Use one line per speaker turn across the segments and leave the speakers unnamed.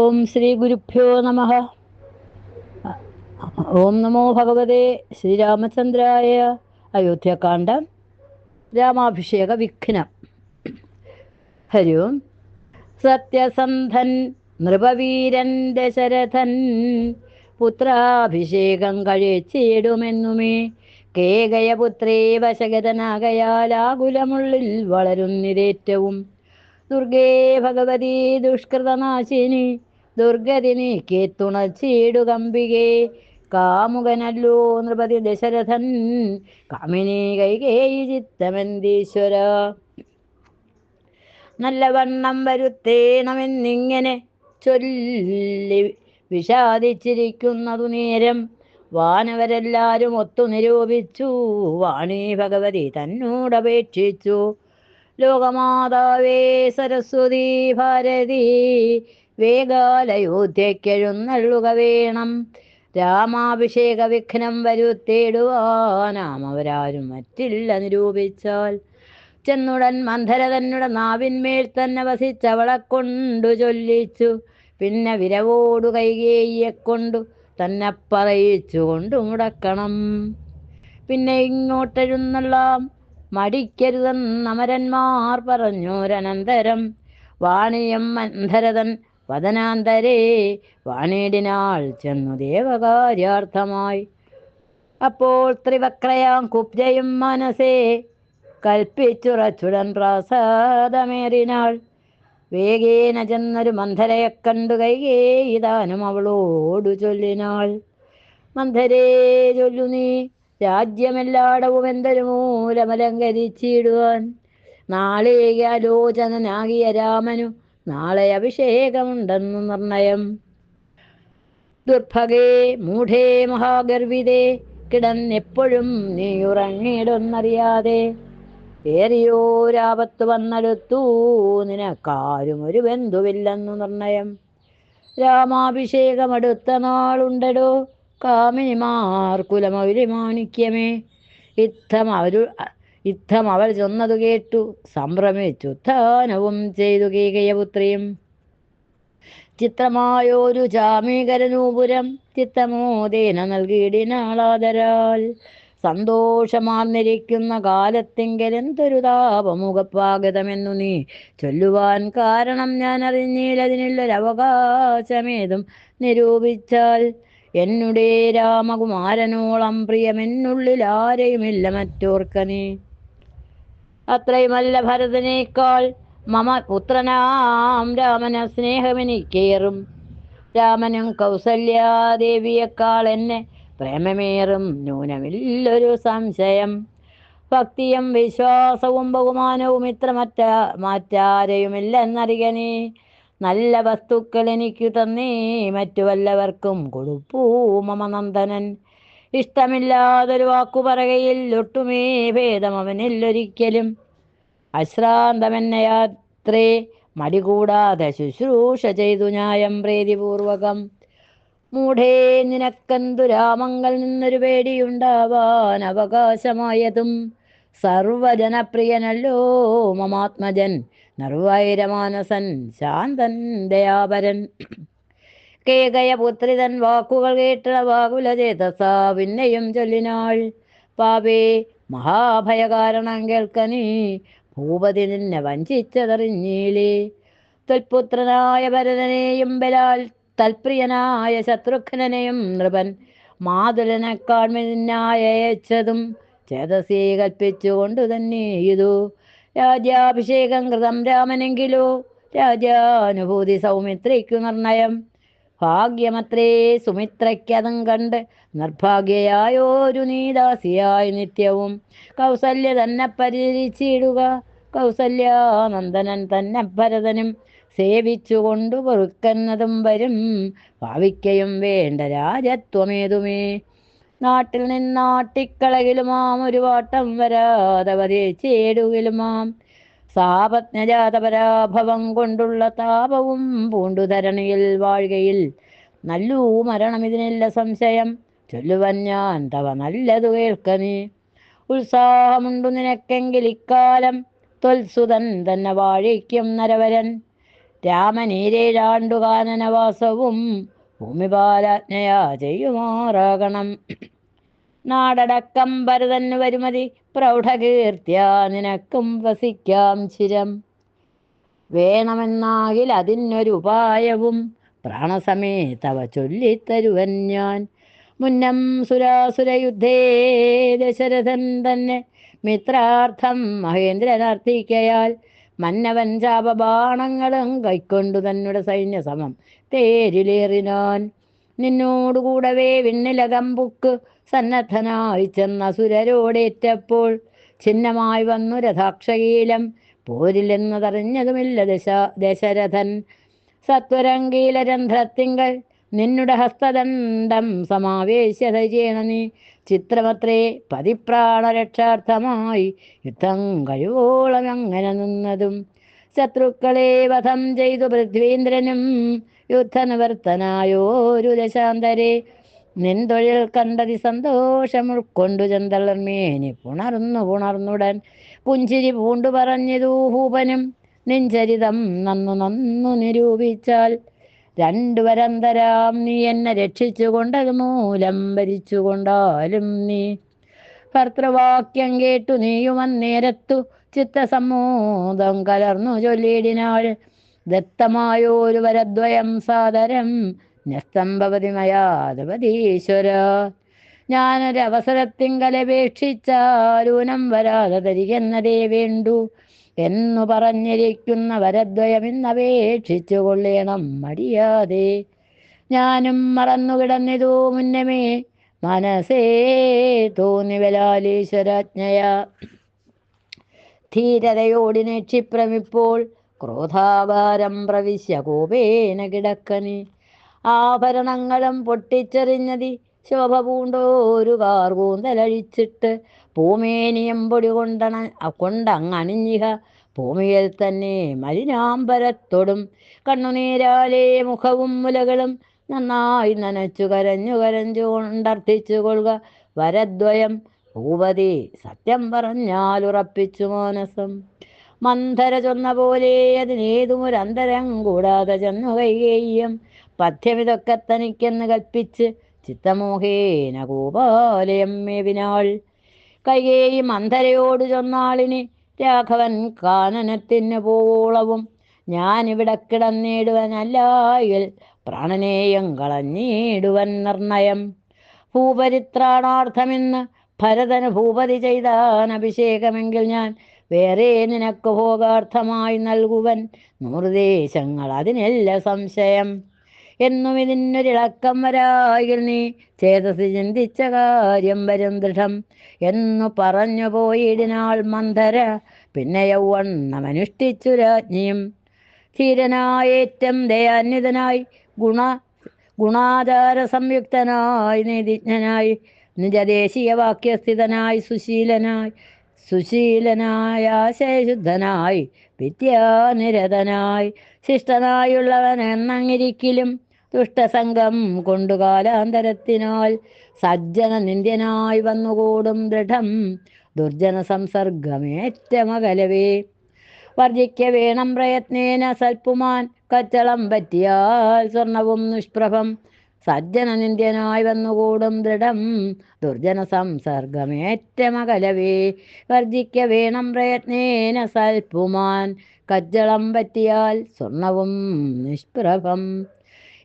ഓം ശ്രീ ഗുരുഭ്യോ നമഃ. ഓം നമോ ഭഗവതേ ശ്രീരാമചന്ദ്രായ. അയോധ്യകാന്ഡം രാമാഭിഷേക വിഘ്നം. ഹരി ഓം. സത്യസന്ധൻ നൃപവീരൻ ദശരഥൻ പുത്രാഭിഷേകം കഴിച്ചിടുമെന്നുമേ കേകയപുത്രേ വശഗതനാകയാൽ ആകുലമുള്ളിൽ വളരുന്നിതേറ്റവും. ദുർഗേ ഭഗവതി ദുഷ്കൃതനാശിനി ദുർഗതി നീക്കി തുണച്ചിടുകമ്പികേ. കാമുകനല്ലോ നൃപതി ദശരഥൻ കാമിനി കൈകേയി ചിത്തമെന്തീശ്വര. നല്ലവണ്ണം വരുത്തേണമെന്നിങ്ങനെ ചൊല്ലി വിഷാദിച്ചിരിക്കുന്നതു നേരം വാനവരെല്ലാരും ഒത്തു നിരൂപിച്ചു. വാണി ഭഗവതി തന്നോടപേക്ഷിച്ചു. ലോകമാതാവേ സരസ്വതി ഭാരതി വേഗാലയോധ്യക്കെഴുന്നള്ളുക വേണം. രാമാഭിഷേക വിഘ്നം വരുത്തേടുവാനാമവരാരും മറ്റില്ല നിരൂപിച്ചാൽ. ചെന്നുടൻ മന്ധര തന്നുടെ നാവിന്മേൽ തന്നെ വസിച്ചവളെ കൊണ്ടു ചൊല്ലിച്ചു. പിന്നെ വിരവോടു കൈകേയിയെ കൊണ്ടു തന്നെ പറയിച്ചു കൊണ്ടു മുടക്കണം. പിന്നെ ഇങ്ങോട്ടെഴുന്നള്ളാം മടിക്കരുതെന്നമരന്മാർ പറഞ്ഞോരനന്തരം. വാണിയം മന്ധരതൻ വദനാന്തരേ വാണിടിനാൾ ചെന്നു ദേവകാര്യാർത്ഥമായി. അപ്പോൾ ത്രിവക്രയാം കുബ്ജയും മനസ്സേ കൽപ്പിച്ചുറച്ചുടൻ പ്രാസാദമേറിനാൾ. വേഗേന ചെന്നൊരു മന്ധരയെ കണ്ടു കൈകേയിതാനും അവളോടു ചൊല്ലിനാൾ. മന്ധരേ ചൊല്ലു നീ രാജ്യമെല്ലാടവും എന്തൊരു മൂലമലങ്കരിച്ചിടുവാൻ. നാളെ ആലോചനനാകിയ രാമനു നാളെ അഭിഷേകമുണ്ടെന്നു നിർണയം. ദുർഭഗേ മൂഢേ മഹാഗർവിതേ കിടന്നെപ്പോഴും നീ ഉറങ്ങിയിടുന്നറിയാതെ. ഏറിയോരാപത്ത് വന്നെടുത്തു നിനക്കാരും ഒരു ബന്ധുവില്ലെന്നു നിർണയം. രാമാഭിഷേകമടുത്ത നാളുണ്ടടോ കാമിനിമാർ കുലമൗലിമാണിക്യമേ. യുദ്ധം അവൾ ചൊന്നതു കേട്ടു സംഭ്രമിച്ചുത്ഥാനവും ചെയ്തു കേകയപുത്രിയും. ചിത്രമായോരു ചാമീകരനൂപുരം ചിത്തമോദേന നൽകിയിടിനാളാദരാൽ. സന്തോഷമാർന്നിരിക്കുന്ന കാലത്തിങ്കലെന്തൊരു താപമുഖപ്പാഗതമെന്നു നീ ചൊല്ലുവാൻ കാരണം ഞാൻ അറിഞ്ഞില്ലതിനുള്ളൊരവകാശമേതും നിരൂപിച്ചാൽ. എന്നുടേ രാമകുമാരനോളം പ്രിയമെന്നുള്ളിൽ ആരെയുമില്ല മറ്റോർക്ക നീ. അത്രയുമല്ല ഭരതനേക്കാൾ മമ പുത്രനാം രാമന സ്നേഹമെനിക്കേറും. രാമനും കൗസല്യാദേവിയേക്കാൾ എന്നെ പ്രേമമേറും ന്യൂനമില്ലൊരു സംശയം. ഭക്തിയും വിശ്വാസവും ബഹുമാനവും ഇത്ര മറ്റാരെയുമില്ലെന്നറിയണേ. നല്ല വസ്തുക്കൾ എനിക്കു തന്നേ മറ്റു വല്ലവർക്കും കൊടുപ്പൂ മമ നന്ദനൻ. ഇഷ്ടമില്ലാതൊരു വാക്കു പറകയിൽ ഒട്ടുമേ ഭേദം അവനില്ലൊരിക്കലും. അശ്രാന്തമെന്നയാത്രേ മടികൂടാതെ ശുശ്രൂഷ ചെയ്തു ന്യായം പ്രീതിപൂർവകം. മൂഢേ നിനക്കെന്തു രാമങ്ങൾ നിന്നൊരു പേടിയുണ്ടാവാൻ അവകാശമായതും. സർവജനപ്രിയനല്ലോ മമാത്മജൻ നിർവൈരമാനസൻ ശാന്തൻ ദയാപരൻ. കേകയപുത്രിതൻ വാക്കുകൾ കേട്ട വാകുല ചേതസാ പിന്നെയും ചൊല്ലിനാൾ. പാപേ മഹാഭയകാരണം കേൾക്കനീ ഭൂപതി നിന്നെ വഞ്ചിച്ചതറിഞ്ഞീലേ. ത്വൽപുത്രനായ ഭരതനെയും ബലാൽ തൽപ്രിയനായ ശത്രുഘ്നെയും നൃപൻ മാതുലനെക്കാൾ നിന്നായച്ചതും ചേതസീ കൽപ്പിച്ചുകൊണ്ടു തന്നെ ഇതു. രാജ്യാഭിഷേകം കൃതം രാമനെങ്കിലോ രാജ്യാനുഭൂതി സൗമിത്രിക്കു നിർണയം. ഭാഗ്യമത്രേ സുമിത്രയ്ക്കതും കണ്ട് നിർഭാഗ്യയായോരു നീദാസിയായി നിത്യവും കൗസല്യ തന്നെ പരിചരിച്ചിടുക. കൗസല്യാനന്ദനൻ തന്നെ ഭരതനും സേവിച്ചുകൊണ്ടു പൊറുക്കുന്നതും വരും. ഭാവിക്കയും വേണ്ട രാജത്വമേതുമേ. നാട്ടിൽ നിന്നാട്ടിക്കളകിലുമാം ഒരു വാട്ടം വരാതെ വധിച്ചേടുകിലുമാം. സാപജ്ഞജാതപരാഭവം കൊണ്ടുള്ള താപവും പൂണ്ടുധരണിയിൽ വാഴുകയിൽ നല്ലൂ മരണം ഇതിനില്ല സംശയം. ചൊല്ലുവൻ ഞാൻ തവ നല്ലതു കേൾക്ക നീ. ഉത്സാഹമുണ്ടു നിനക്കെങ്കിൽ ഇക്കാലം ത്വൽസുതൻ തന്നെ വാഴിക്കും നരവരൻ. രാമനീരേഴാണ്ടു കാനനവാസവും ഭൂമിപാലാജ്ഞയാ ചെയ്യുമാറാകണം. നാടടക്കം ഭരതന് വരുമതി പ്രൗഢകീർത്തിയ നിനക്കും വസിക്കാം ചിരം. വേണമെന്നാകിൽ അതിനൊരു ഉപായവും പ്രാണസമേതവ ചൊല്ലിത്തരുവൻ ഞാൻ. മുന്നം സുരാസുരയുദ്ധേ ദശരഥൻ തന്നെ മിത്രാർത്ഥം മഹേന്ദ്രനർത്ഥിക്കയാൽ മന്നവൻ ശാപബാണങ്ങളും കൈക്കൊണ്ടു തന്നെ സൈന്യസമം തേരിലേറിനാൻ. നിന്നോടുകൂടവേ വിണ്ണിലകമ്പുക്ക് സന്നദ്ധനായി ചെന്ന സുരരോടേറ്റപ്പോൾ ഛിന്നമായി വന്നു രഥാക്ഷകീലം പോരില്ലെന്നതറിഞ്ഞതുമില്ല ദശരഥൻ. സത്വരങ്കീലരന്ധ്രത്തിങ്കൽ നിന്നുടെ ഹസ്തദണ്ഡം സമാവേശ്യത ചെയ്യണ നീ ചിത്രമത്രേ പതിപ്രാണരക്ഷാർത്ഥമായി യുദ്ധം കഴിവോളം അങ്ങനെ നിന്നതും. ശത്രുക്കളെ വധം ചെയ്തു പൃഥ്വീന്ദ്രനും യുദ്ധനിവർത്തനായോരു ദശാന്തരെ നിൻതൊഴിൽ കണ്ടതി സന്തോഷം ഉൾക്കൊണ്ടു ചെന്തളർമേനി പുണർന്നുടൻ പുഞ്ചിരി പൂണ്ടു പറഞ്ഞിതു ഭൂപനും നിൻചരിതം നന്നു നന്നു നിരൂപിച്ചാൽ. രണ്ടു വരന്തരാം നീ എന്നെ രക്ഷിച്ചുകൊണ്ടത് മൂലം ഭരിച്ചുകൊണ്ടാലും നീ ഭർത്തൃവാക്യം കേട്ടു നീയുമന്നേരത്തു ചിത്തസമ്മോദം കലർന്നു ചൊല്ലിയിടിനാൾ. ദത്തമായോരു വരദ്വയം സാദരം ന്യസ്തംഭവതി മയാധിപതീശ്വര. ഞാനൊരവസരത്തിങ്കലപേക്ഷിച്ചാലൂനം വരാതെ തരികെന്നതേ വേണ്ടു എന്നു പറഞ്ഞിരിക്കുന്ന വരദ്വയമിന്നപേക്ഷിച്ചു കൊള്ളേണം മടിയാതെ. ഞാനും മറന്നുകിടന്നിതു മുന്നമേ മനസ്സേ തോന്നിവലാലീശ്വരാജ്ഞയ. ധീരതയോടിനെ ക്ഷിപ്രമിപ്പോൾ ക്രോധാകാരം പ്രവിശ്യ കോപേന കിടക്കനി. ആഭരണങ്ങളും പൊട്ടിച്ചെറിഞ്ഞതി ശോഭ പൂണ്ടോരു കാർകൂന്തലഴിച്ചിട്ട് പൂമേനിയം പൊടി കൊണ്ടങ്ങണിഞ്ഞിഹ ഭൂമിയിൽ തന്നെ മലിനാംബരത്തോടും കണ്ണുനീരാലേ മുഖവും മുലകളും നന്നായി നനച്ചു കരഞ്ഞു കൊണ്ടർത്ഥിച്ചു കൊള്ളുക വരദ്വയം. ഭൂപതി സത്യം പറഞ്ഞാലുറപ്പിച്ചു മാനസം. മന്ധര ചൊന്ന പോലെ അതിനേതുമൊരന്തരം കൂടാതെ ചെന്നു കൈകേയ്യം പഥ്യമിതൊക്കെ തനിക്കെന്ന് കൽപ്പിച്ച് ചിത്തമോഹേന കൂപാലയം മേവിനാൾ. കൈകേയി മന്ധരയോട് ചൊന്നാളിനി രാഘവൻ കാനനത്തിന് പോളവും ഞാനിവിടെ കിടന്നിടുവനല്ലായിൽ പ്രാണനേയം കളഞ്ഞിടുവൻ നിർണയം. ഭൂപരിത്രാണാർത്ഥമെന്ന് ഭരതന് ഭൂപതി ചെയ്താൻ അഭിഷേകമെങ്കിൽ ഞാൻ വേറെ നിനക്ക് ഭോഗാർത്ഥമായി നൽകുവൻ 100 ദേശങ്ങൾ അതിനെല്ല സംശയം. എന്നും ഇതിനൊരിളക്കം വരായിൽ നീ ചേതസി ചിന്തിച്ച കാര്യം വരും ദൃഢം എന്നു പറഞ്ഞു പോയിടിനാൾ മന്ധര. പിന്നെ യൗവണ്ണമനുഷ്ഠിച്ചു രാജ്ഞിയും ധീരനായേറ്റം ദയാന്വിതനായി ഗുണാചാര സംയുക്തനായി നീതിജ്ഞനായി നിജദേശീയ വാക്യസ്ഥിതനായി സുശീലനായ ആശയശുദ്ധനായി വിദ്യാനിരതനായി ശിഷ്ടനായുള്ളവൻ എന്നങ്ങിരിക്കലും ദുഷ്ടസംഗം കൊണ്ടു കാലാന്തരത്തിനാൽ സജ്ജന നിന്ദ്യനായി വന്നുകൂടും ദൃഢം ദുർജന സംസർഗമേറ്റമകലവേ. വർജിക്ക വേണം പ്രയത്നേന സൽപ്പുമാൻ കച്ചളം പറ്റിയാൽ സ്വർണവും നിഷ്പ്രഭം സജ്ജന നിന്ദ്യനായി വന്നുകൂടും ദൃഢം ദുർജന സംസർഗമേറ്റമകലവേ. വർജിക്ക വേണം പ്രയത്നേന സൽപ്പുമാൻ കജ്ജളം പറ്റിയാൽ സ്വർണവും നിഷ്പ്രഭം.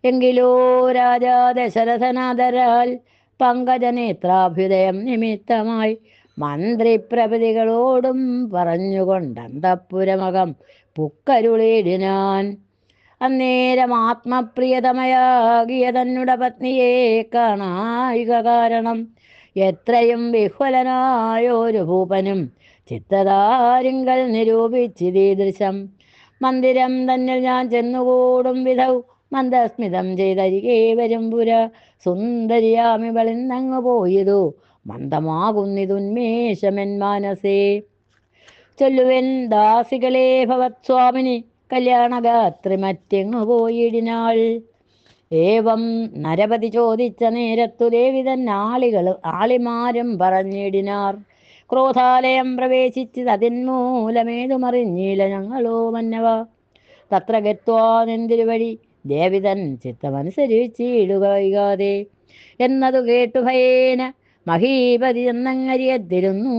എങ്കിലോ രാജാ ദശരഥനാദരാൽ പങ്കജനേത്രാഭ്യുദയം നിമിത്തമായി മന്ത്രിപ്രഭൃതികളോടും പറഞ്ഞുകൊണ്ടന്തഃപുരമകം പുക്കരുളിടിനാൻ. അന്നേരം ആത്മപ്രിയതമയാകിയ തന്നുടെ പത്നിയെ കാണായിക കാരണം എത്രയും വിഹ്വലനായൊരു ഭൂപനും ചിത്തതാരിങ്കൽ നിരൂപിച്ചിതീദൃശം. മന്ദിരം തന്നിൽ ഞാൻ ചെന്നുകൂടും വിധൗ മന്ദസ്മിതം ചെയ്തരികെ വരും പുര സുന്ദരിയാമിവളിന്നങ്ങു പോയതു മന്ദമാകുന്നിതുന്മേഷമെൻ മാനസേ. ചൊല്ലുവൻ ദാസികളെ ഭവത്സ്വാമിനി കല്യാണഗാത്രി മറ്റെങ്ങു പോയിടിനാൾ. ഏവം നരപതി ചോദിച്ച നേരത്തു ദേവിതൻ ആളിമാരും പറഞ്ഞിടിനാർ. ക്രോധാലയം പ്രവേശിച്ചത് അതിന്മൂലമേതുമറിഞ്ഞില്ല ഞങ്ങളോ മന്നവ. തത്ര ഗത്വാനെന്തിരു വഴി ദേവിതൻ ചിത്തമനുസരിച്ചിടുക വൈകാതെ എന്നതു കേട്ടു ഭയേന മഹീപതി എന്നങ്ങരിയത്തിരുന്നു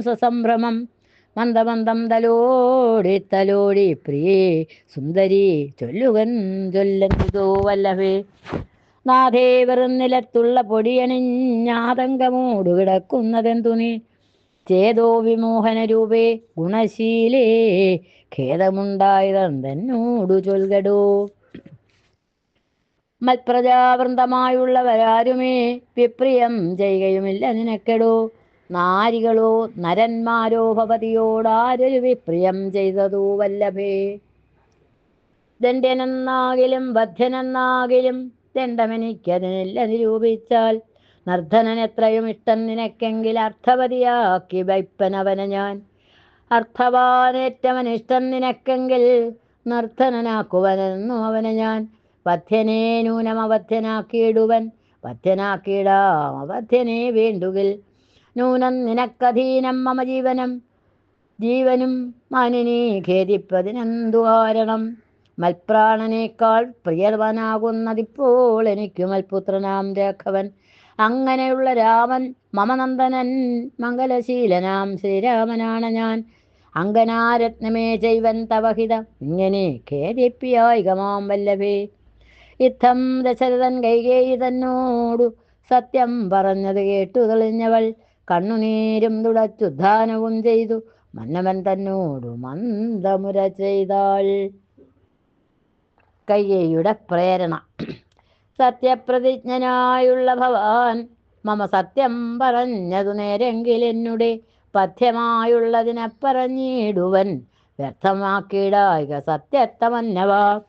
സസംഭ്രമം മന്ദമന്ദം തലോടി പ്രിയേ സുന്ദരി ചൊല്ലുകൻ വല്ലഭേ നാഥേ വെറും നിലത്തുള്ള പൊടിയണിഞ്ഞാതങ്കമൂടു കിടക്കുന്നതെന്തു നീ ചേതോ വിമോഹന രൂപേ ഗുണശീലേ ഖേദമുണ്ടായതെന്നോടു ചൊൽകടോ മൽപ്രജാവൃന്ദമായുള്ളവരാരുമേ വിപ്രിയം ചെയ്യുകയുമില്ല നിനക്കെടോ നാരികളോ നരന്മാരോ ഭവതിയോടാരൊരു വിപ്രിയം ചെയ്തതു വല്ലഭേ ദണ്ഡ്യനെന്നാകിലും ബദ്ധനെന്നാകിലും ദണ്ഡമെനിക്കതിനില്ല നിരൂപിച്ചാൽ നർദ്ധനൻ എത്രയും ഇഷ്ടം നിനക്കെങ്കിൽ അർത്ഥവതിയാക്കി വയ്പ്പനവനെ ഞാൻ അർത്ഥവാനേറ്റവനിഷ്ടം നിനക്കെങ്കിൽ നർദ്ധനനാക്കുവനെന്നു അവനെ ഞാൻ വധ്യനെ നൂനം അവധ്യനാക്കിയിടുവൻ വധ്യനാക്കിയിടാം അവധ്യനെ വേണ്ടുകിൽ നൂനം നിനക്കധീനം മമ ജീവനും മാനിനി ഖേദിപ്പതിനെന്തു കാരണം മൽപ്രാണനേക്കാൾ പ്രിയവനാകുന്നതിപ്പോൾ എനിക്കു മൽപുത്രനാം രാഘവൻ അങ്ങനെയുള്ള രാമൻ മമനന്ദനൻ മംഗലശീലനാം ശ്രീരാമനാണ് ഞാൻ അങ്കനാരത്നമേ ചെയ്വൻ തവഹിതം ഇങ്ങനെ ഖേദിപ്പിയായികമാം വല്ലഭേ യുദ്ധം ദശരഥൻ കൈകേയി തന്നോടു സത്യം പറഞ്ഞത് കേട്ടു തെളിഞ്ഞവൾ കണ്ണുനീരും തുടച്ചുദ്ധാനവും ചെയ്തു മന്നവൻ തന്നോടു മന്ദമുര ചെയ്താൾ കൈകേയിയുടെ പ്രേരണ സത്യപ്രതിജ്ഞനായുള്ള ഭവാൻ മമ സത്യം പറഞ്ഞതു നേരെങ്കിൽ എന്നുടെ പഥ്യമായുള്ളതിനെ പറഞ്ഞിടുവൻ വ്യർത്ഥമാക്കിയിടായിക സത്യത്തമന്നവാ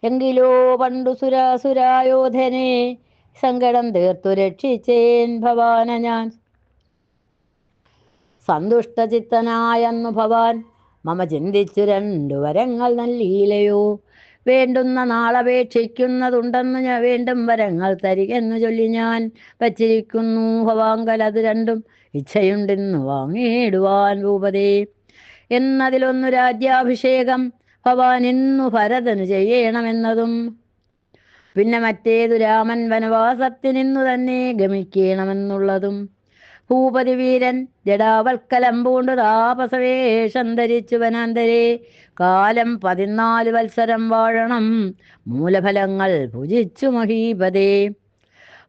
എങ്കിലോ പണ്ടു സുരായോധനെ സങ്കടം തീർത്തു രക്ഷിച്ചേൻ ഭവാന ഞാൻ സന്തുഷ്ടചിത്തനായെന്നു ഭവാൻ മമ ചിന്തിച്ചു രണ്ടു വരങ്ങൾ നല്ലീലയോ വേണ്ടുന്ന നാളപേക്ഷിക്കുന്നതുണ്ടെന്നു ഞാൻ വീണ്ടും വരങ്ങൾ തരികെന്നു ചൊല്ലി ഞാൻ വച്ചിരിക്കുന്നു ഭവാങ്കൽ അത് രണ്ടും ഇച്ഛയുണ്ടെന്നു വാങ്ങിയിടുവാൻ ഭൂപതേ എന്നതിലൊന്നു രാജ്യാഭിഷേകം ഭവാൻ ഇന്നു ഭരതനു ചെയ്യണമെന്നതും പിന്നെ മറ്റേതു രാമൻ വനവാസത്തിനിന്നു തന്നെ ഗമിക്കണമെന്നുള്ളതും ഭൂപതി വീരൻ ജടാവൽക്കലം പൂണ്ടു താപസവേഷം ധരിച്ചു വനാന്തരേ കാലം 14 വത്സരം വാഴണം മൂലഫലങ്ങൾ ഭുജിച്ചു മഹീപതേ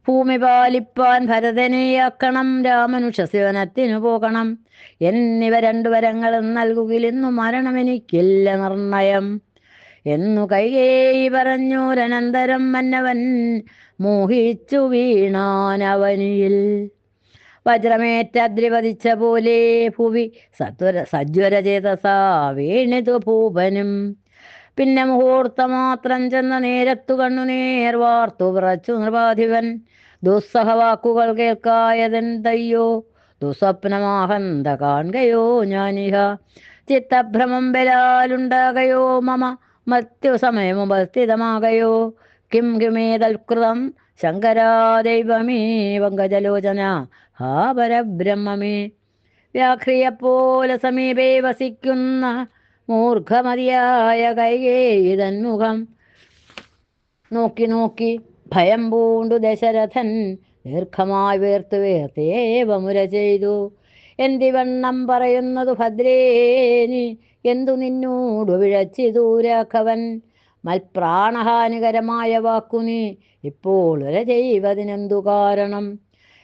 ഭൂമി പാലിപ്പാൻ ഭരതനെയാക്കണം രാമനുഷസ്യവനത്തിനു പോകണം എന്നിവ രണ്ടു വരങ്ങളും നൽകുകിലിന്നു മരണമെനിക്കില്ല നിർണയം എന്നു കൈകേയി പറഞ്ഞോരനന്തരം മന്നവൻ മോഹിച്ചു വീണാനവനിയിൽ വജ്രമേറ്റദ്രിപതിച്ച പോലെ ഭുവി സജ്വരചേതസാ വീണിതു ഭൂപനും പിന്നെ മുഹൂർത്തമാത്രം ചെന്ന നേരത്തു കണ്ണുനേർ വാർത്തു വിറച്ചു നൃപാധിപൻ ദുസ്സഹവാക്കുകൾ കേൾക്കായതെന്തയ്യോ ദുസ്വപ്നമാഹന്ത കാൺകയോ ഞാനിഹ ചിത്തഭ്രമം ബലാലുണ്ടാകയോ മമ മൃത്യുസമയമുപസ്ഥിതമാകയോ കിമേതൽകൃതം ശങ്കരാദൈവമേ പങ്കജലോചന ഹാ പരബ്രഹ്മമേ വ്യാഘ്രിയെപ്പോലെ സമീപേ വസിക്കുന്ന മൂർഖമതിയായ കൈകേയി തന്മുഖം നോക്കി ഭയം പൂണ്ടു ദശരഥൻ ദീർഘമായി വേർത്തേവമുര ചെയ്തു എന്തിവണ്ണം പറയുന്നതു ഭദ്രേനി എന്തു നിന്നോടു വിഴച്ചിതു രാഘവൻ മൽപ്രാണഹാനികരമായ വാക്കുനി ഇപ്പോൾ ഉര ചെയ്വതിനെന്തു കാരണം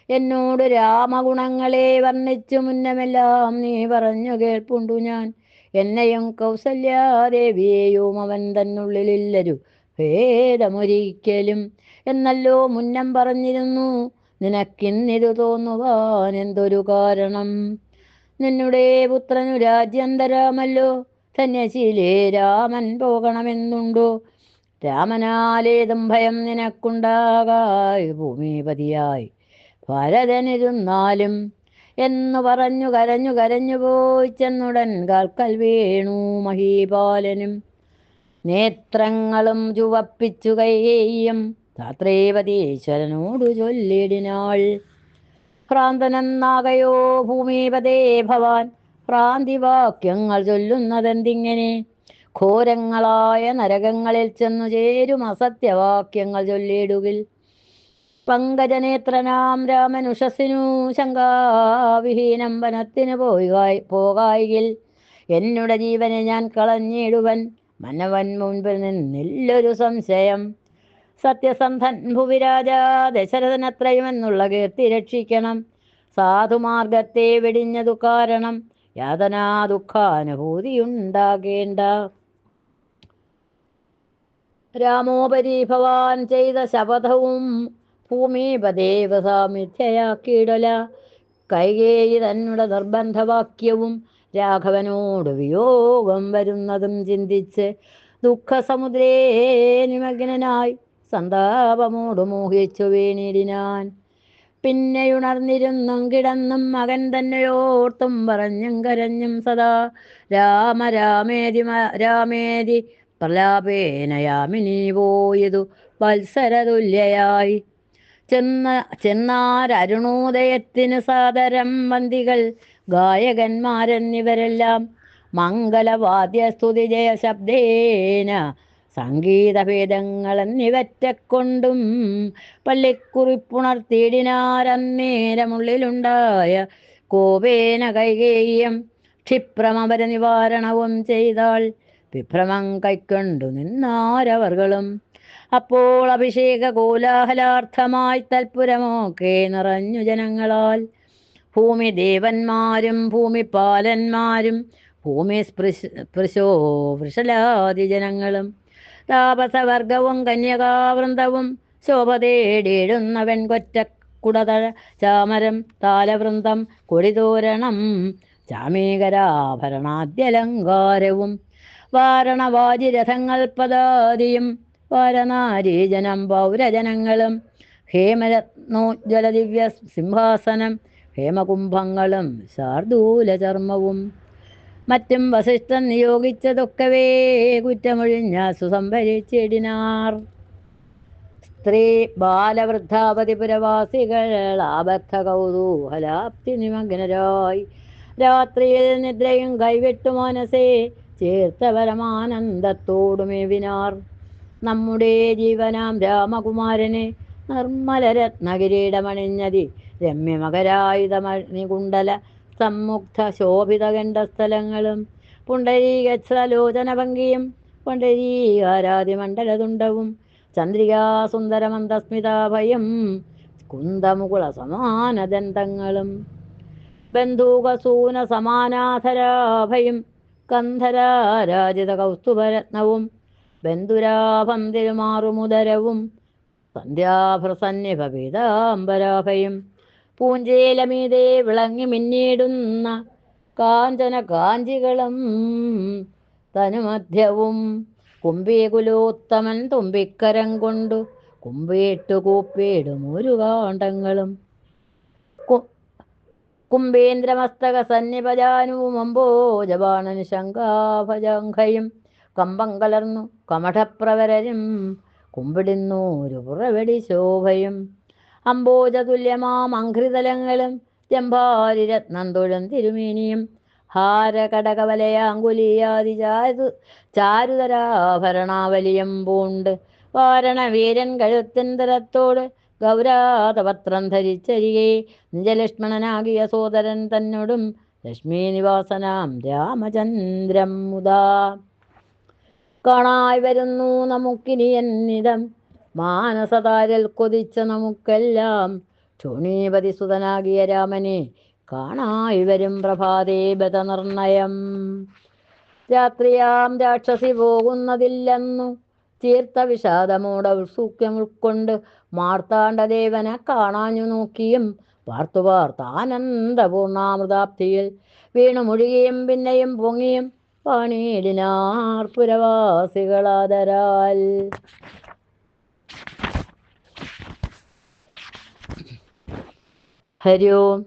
എന്നോട് രാമഗുണങ്ങളെ വർണ്ണിച്ചു മുന്നമെല്ലാം നീ പറഞ്ഞു കേൾപ്പുണ്ടു ഞാൻ എന്നെയും കൗസല്യാദേവിയെയും അവൻ തന്നുള്ളിലില്ലൊരു ഭേദമൊരിക്കലും എന്നല്ലോ മുന്നം പറഞ്ഞിരുന്നു നിനക്കിന്നിതു തോന്നുവാൻ എന്തൊരു കാരണം നിന്നുടെ പുത്രനു രാജ്യാന്തരമല്ലോ ധന്യശീലേ രാമൻ പോകണമെന്നുണ്ടോ രാമനാലേതും ഭയം നിനക്കുണ്ടാകായി ഭൂമിപതിയായി ഭരതനിരുന്നാലും എന്നു പറഞ്ഞു കരഞ്ഞു പോയി ചെന്നുടൻ കാൽക്കൽ വീണു മഹീപാലനും നേത്രങ്ങളും ചുവപ്പിച്ചു കൈകേയും ധാത്രേവതീശ്വരനോടു ചൊല്ലിടിനാൾ ഭ്രാന്തനെന്നാകയോ ഭൂമിപതേ ഭവാൻ ഭ്രാന്തിവാക്യങ്ങൾ ചൊല്ലുന്നതെന്തിങ്ങനെ ഘോരങ്ങളായ നരകങ്ങളിൽ ചെന്നു ചേരും അസത്യവാക്യങ്ങൾ ചൊല്ലിയിടുകിൽ. പങ്കജനേത്രനാം രാമനുഷസിനു ശങ്കാവിഹീനം വനത്തിന് പോകായിൽ. എന്നുടെ ജീവനെ ഞാൻ കളഞ്ഞിടുവൻ മനവൻ മുൻപിൽ നിന്നില്ലൊരു സംശയം. സത്യസന്ധൻ ഭുവിരാജാ ദശരഥനത്രയുമെന്നുള്ള കീർത്തി രക്ഷിക്കണം. സാധുമാർഗത്തെ വെടിഞ്ഞതു കാരണം യാതനാ ദുഃഖാനുഭൂതിയുണ്ടാകേണ്ട. രാമോപരി ഭവാൻ ചെയ്ത ശപഥവും ഭൂമിപദേവ സാമിഥ്യയാക്കിയിടല. കൈകേയി തന്നുടെ നിർബന്ധവാക്യവും രാഘവനോട് വിയോഗം വരുന്നതും ചിന്തിച്ച് ദുഃഖസമുദ്രേ നിമഗ്നനായി സന്താപമോട് മോഹിച്ചു വീണിടിനാൻ. പിന്നെയുണർന്നിരുന്നും കിടന്നും മകൻ തന്നെയോർത്തും പറഞ്ഞും കരഞ്ഞും സദാ രാമ രാമേതി പ്രലാപേനയാമിനി പോയതു വത്സരതുല്യയായി. ചെന്നാരരുണോദയത്തിന് സാദരം വന്തികൾ ഗായകന്മാരെന്നിവരെല്ലാം മംഗളവാദ്യസ്തുതി ജയ ശബ്ദേന സംഗീതഭേദങ്ങളെന്നിവറ്റക്കൊണ്ടും പള്ളിക്കുറിപ്പുണർത്തിയിടിനാരന്നേരമുള്ളിലുണ്ടായ കോപേന കൈകേയം ക്ഷിപ്രമപര നിവാരണവും ചെയ്താൾ. വിഭ്രമം കൈക്കൊണ്ടു നിന്നാരവർകളും. അപ്പോൾ അഭിഷേക കോലാഹലാർത്ഥമായി തൽപുരമൊക്കെ നിറഞ്ഞു ജനങ്ങളാൽ. ഭൂമി ദേവന്മാരും ഭൂമിപാലന്മാരും ഭൂമി സ്പൃശോ വൃഷലാദി ജനങ്ങളും താപസവർഗവും കന്യകാവൃന്ദവും ശോഭ തേടിയിടുന്ന വെൺകൊറ്റ കുടതഴ ചാമരം താലവൃന്ദം കൊടിതോരണം ചാമീകരാഭരണാദ്യലങ്കാരവും വാരണവാജിരഥങ്ങൾ പദാദിയും വാരനാരീജനം പൗരജനങ്ങളും ഹേമരത്നോജ്വല ദിവ്യ സിംഹാസനം ഹേമകുംഭങ്ങളും ശാർദൂല ചർമ്മവും മറ്റും വസിഷ്ഠൻ നിയോഗിച്ചതൊക്കവേ കുറ്റമൊഴിഞ്ഞാസു സംഭരിച്ചിടിനാർ. സ്ത്രീ ബാലവൃദ്ധാപതി പുരവാസികൾ ആബദ്ധ കൗതൂഹലാപ്തി നിമഗ്നരായി രാത്രിയിൽ നിദ്രയും കൈവിട്ടു മനസ്സേ ചേർത്ത പരമാനന്ദത്തോടുമേവിനാർ. നമ്മുടെ ജീവനാം രാമകുമാരനെ നിർമ്മലരത്നകിരീടമണിഞ്ഞതി രമ്യമകരായുധമണികുണ്ടല സമ്മുഗ്ധ ശോഭിത ഗണ്ഡസ്ഥലങ്ങളും പുണ്ടരീകലോചന ഭംഗിയും പുണ്ടരീകാരാതിമണ്ഡലതുണ്ടവും ചന്ദ്രികാസുന്ദരമന്ദസ്മിതാഭയം കുന്ദമുകുള സമാനദന്തങ്ങളും ബന്ധൂകസൂന സമാനാധരാഭയും കന്ധരാരാജിത കൗസ്തുഭരത്നവും ബന്ധുരാഭം തിരുമാറുമുദരവും സന്ധ്യാഭ്രസന്നിഭപീതാംബരാഭയും പൂഞ്ചേലമീതേ വിളങ്ങി മിന്നിടുന്ന കാഞ്ചന കാഞ്ചികളും തനുമധ്യവും കുംഭീകുലോത്തമൻ തുമ്പിക്കരം കൊണ്ടു കുമ്പിട്ടു കൂപ്പിയിടും ഒരു കാണ്ഡങ്ങളും കുംഭേന്ദ്രമസ്തക സന്നിപജാനുവും അംബോജബാണൻ ശങ്കാഭജംഘയും കമ്പം കലർന്നു കമഠപ്രവരരും കുമ്പിടുന്നൂരു പുറവെടി ശോഭയും അംബോജതുല്യമാം അംഘ്രിതലങ്ങളും ജംഭാരിരത്നം തൊഴും തിരുമേനിയും ഹാരകടകവലയാങ്കുലിയാദി ചാരുതരാഭരണാവലിയം പൂണ്ട് വാരണവീരൻ കഴുത്തിൻ തരത്തോട് ഗൗരാതപത്രം ധരിച്ചരികെ നിജലക്ഷ്മണനാകിയ സോദരൻ തന്നോടും ലക്ഷ്മീ നിവാസനാം രാമചന്ദ്രം മുതാ. കാണായി വരുന്നു നമുക്കിനി എന്നിതം മാനസതാരിൽ കൊതിച്ച നമുക്കെല്ലാം ക്ഷോണീപതി സുതനാകിയ രാമനെ കാണായി വരും പ്രഭാതേ ബതനിർണയം. രാത്രിയാം രാക്ഷസി പോകുന്നതില്ലെന്നു തീർത്ത വിഷാദമോട സൂക്ഷ്യം ഉൾക്കൊണ്ട് മാർത്താണ്ഡദേവനെ കാണാഞ്ഞു നോക്കിയും പാർത്തുപാർത്താനന്ദപൂർണാമൃതാപ്തിയിൽ വീണുമുഴുകിയും പിന്നെയും പൊങ്ങിയും പാണീടിനാർ പുരവാസികളാദരാൽ. ഹരി ഓം.